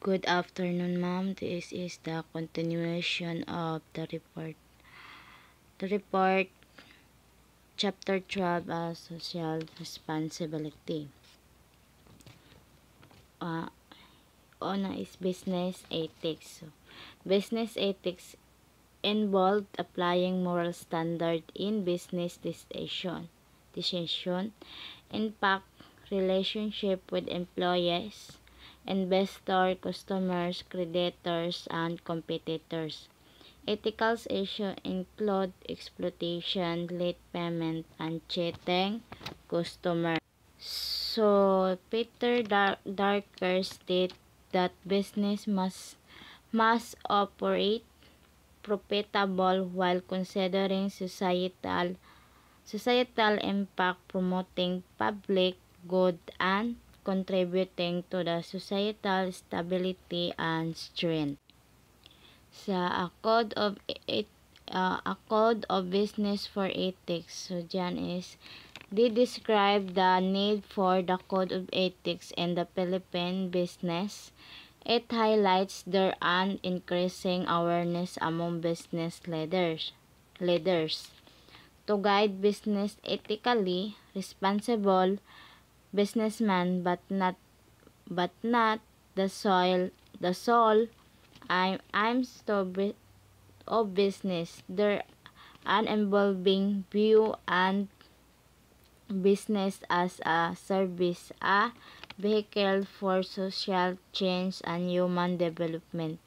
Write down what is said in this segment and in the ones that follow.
Good afternoon, ma'am. This is the continuation of the report. The report, Chapter 12, Social Responsibility. Una is business ethics. So, business ethics involved applying moral standard in business decision, impact relationship with employees, investor, customers, creditors, and competitors. Ethical issues include exploitation, late payment, and cheating customers. So, Peter Darker stated that business must operate profitable while considering societal impact, promoting public good, and contributing to the societal stability and strength. Sa a code of business for ethics. So dyan is they describe the need for the code of ethics in the Philippine business. It highlights there an increasing awareness among business leaders to guide business ethically responsible businessman, but not the sole aims of business. There an evolving view and business as a service, a vehicle for social change and human development,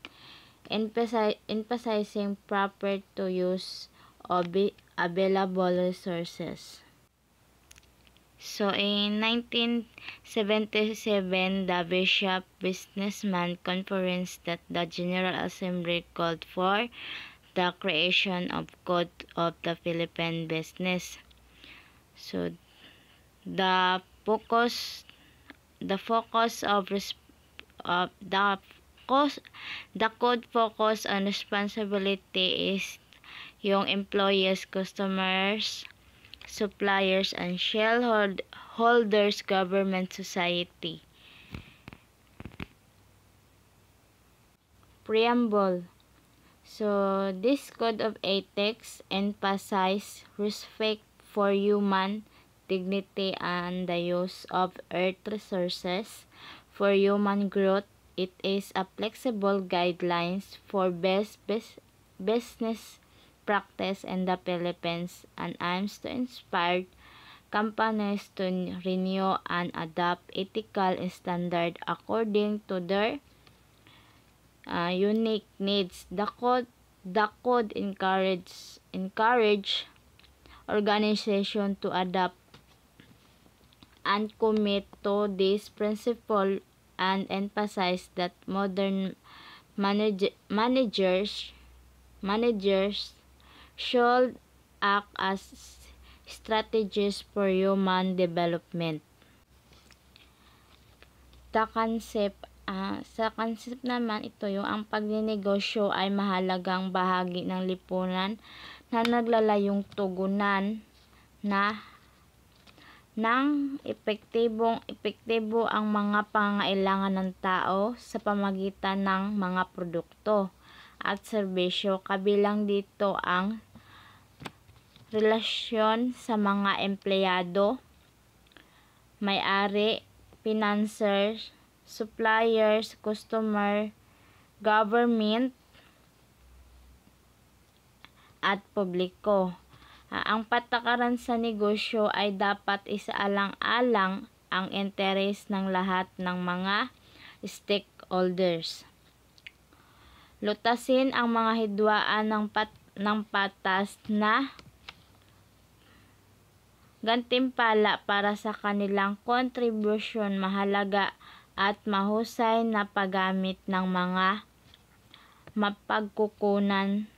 emphasizing proper to use of available resources. So in 1977, the Bishop Businessman Conference that the General Assembly called for the creation of Code of the Philippine Business. So the focus of the code focus on responsibility is yung employees, customers, suppliers, and shareholders, government, society. Preamble. So this code of ethics emphasizes respect for human dignity and the use of earth resources for human growth. It is a flexible guidelines for best business practice in the Philippines and aims to inspire companies to renew and adopt ethical standards according to their unique needs. The code encourage organization to adopt and commit to this principle and emphasize that modern managers should act as strategies for human development. Sa concept naman, ito yung ang pagninegosyo ay mahalagang bahagi ng lipunan na naglalayong tugunan na ng epektibo ang mga pangangailangan ng tao sa pamamagitan ng mga produkto at serbisyo. Kabilang dito ang relasyon sa mga empleyado, may-ari, financiers, suppliers, customer, government, at publiko. Ang patakaran sa negosyo ay dapat isaalang-alang ang interes ng lahat ng mga stakeholders. Lutasin ang mga hidwaan ng patas na gantimpala para sa kanilang kontribusyon, mahalaga at mahusay na paggamit ng mga mapagkukunan.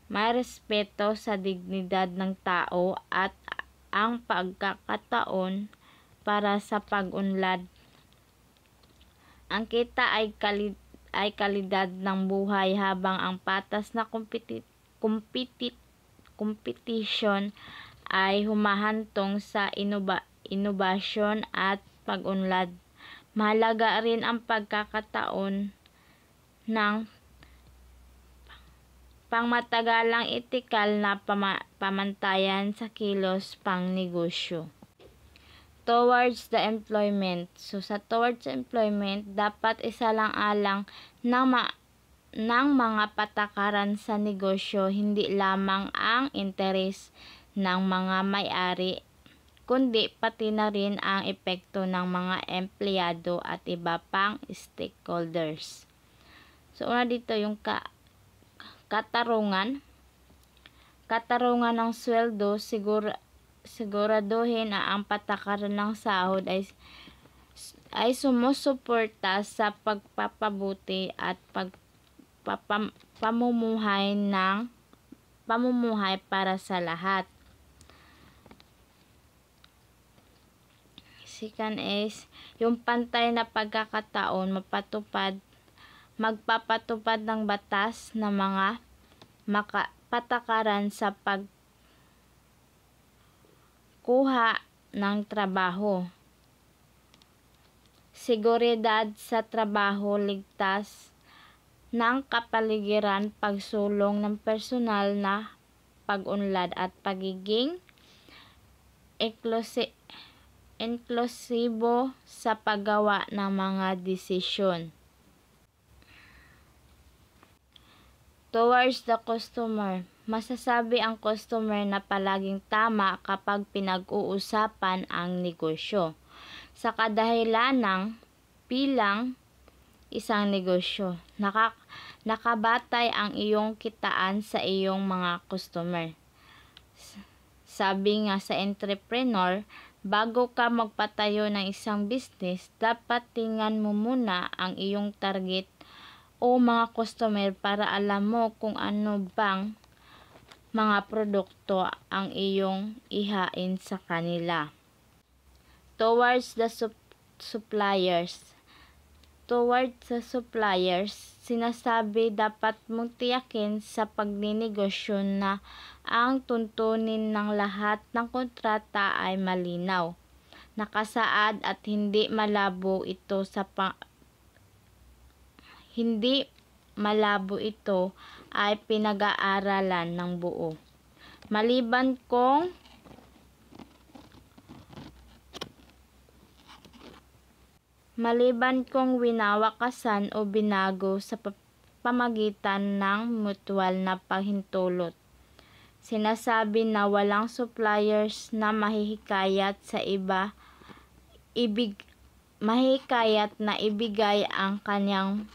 May respeto sa dignidad ng tao at ang pagkakataon para sa pag-unlad. Ang kita ay kalidad ng buhay, habang ang patas na competition ay humahantong sa inobasyon at pag-unlad. Mahalaga rin ang pagkakataon ng pangmatagalang etikal na pamantayan sa kilos pang negosyo. Towards the employment. So, sa towards employment, dapat isalang-alang ng mga patakaran sa negosyo hindi lamang ang interes ng mga may-ari, kundi pati na rin ang epekto ng mga empleyado at iba pang stakeholders. So, una dito yung katarungan ng sweldo. Siguraduhin na ang patakaran ng sahod ay sumusuporta sa pagpapabuti at pamumuhay para sa lahat. Second is yung pantay na pagkakataon magpapatupad ng batas na mga patakaran sa pagkuha ng trabaho. Seguridad sa trabaho, ligtas ng kapaligiran, pagsulong ng personal na pag-unlad at pagiging inklusibo sa paggawa ng mga desisyon. Towards the customer. Masasabi ang customer na palaging tama kapag pinag-uusapan ang negosyo. Sa kadahilanang bilang isang negosyo, nakabatay ang iyong kitaan sa iyong mga customer. Sabi nga sa entrepreneur, bago ka magpatayo ng isang business, dapat tingnan mo muna ang iyong target o mga customer para alam mo kung ano bang mga produkto ang iyong ihain sa kanila. Towards the suppliers. Towards the suppliers, sinasabi dapat mong tiyakin sa pagninegosyo na ang tuntunin ng lahat ng kontrata ay malinaw, nakasaad at hindi malabo ito ay pinag-aaralan ng buo. Maliban kung winawakasan o binago sa pamagitan ng mutual na paghintulot. Sinasabi na walang suppliers na mahihikayat na ibigay ang kanyang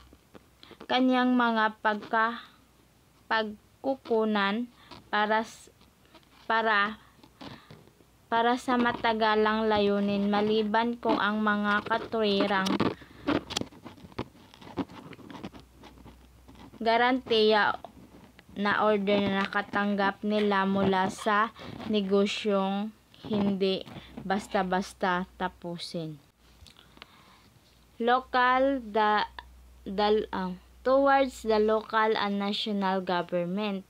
mga pagkukunan para sa matagalang layunin, maliban kung ang mga katuwirang garantiya na order na nakatanggap nila mula sa negosyong hindi basta-basta tapusin. Towards the local and national government.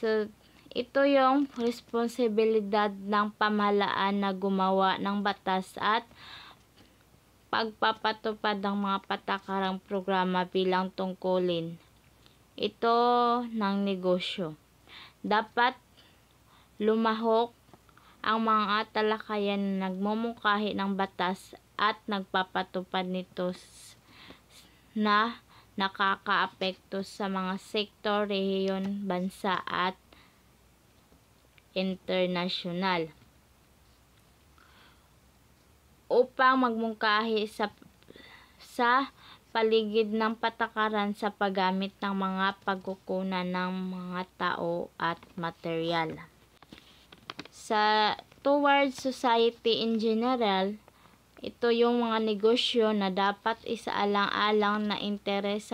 So, ito yung responsibilidad ng pamahalaan na gumawa ng batas at pagpapatupad ng mga patakarang programa bilang tungkulin ito ng negosyo. Dapat lumahok ang mga talakayan na nagmumungkahi ng batas at nagpapatupad nito na nakakaapekto sa mga sektor, rehiyon, bansa at internasyonal. Upang magmungkahi sa paligid ng patakaran sa paggamit ng mga pagkukunan ng mga tao at material. Sa towards society in general, ito yung mga negosyo na dapat isaalang-alang na interes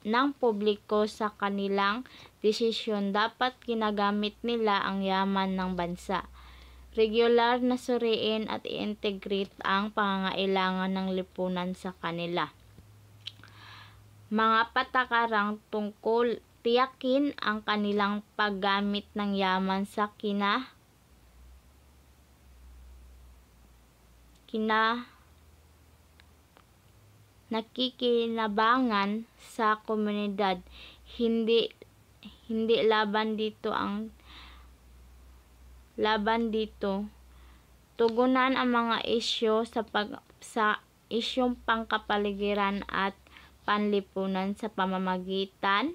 ng publiko sa kanilang desisyon. Dapat ginagamit nila ang yaman ng bansa. Regular na suriin at i-integrate ang pangangailangan ng lipunan sa kanila. Mga patakarang tungkol tiyakin ang kanilang paggamit ng yaman sa nakikinabangan sa komunidad. Hindi laban dito. Tugunan ang mga isyu sa isyung pangkapaligiran at panlipunan sa pamamagitan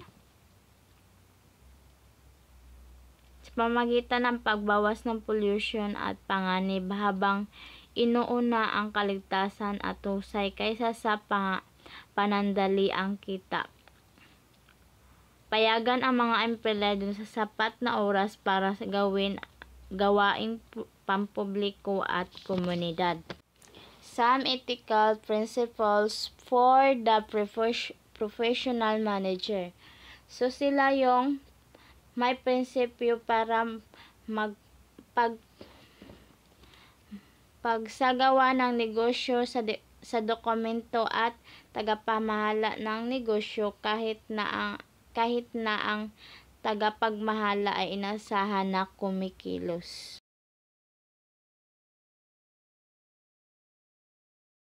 ng pagbawas ng pollution at panganib habang inuuna ang kaligtasan at husay kaysa sa panandaliang kita. Payagan ang mga empleyado sa sapat na oras para sa gawaing pampubliko at komunidad. Some ethical principles for the professional manager. So sila yung may prinsipyo para pagsagawa ng negosyo sa dokumento at tagapamahala ng negosyo kahit na ang tagapagmahala ay inasahan na kumikilos.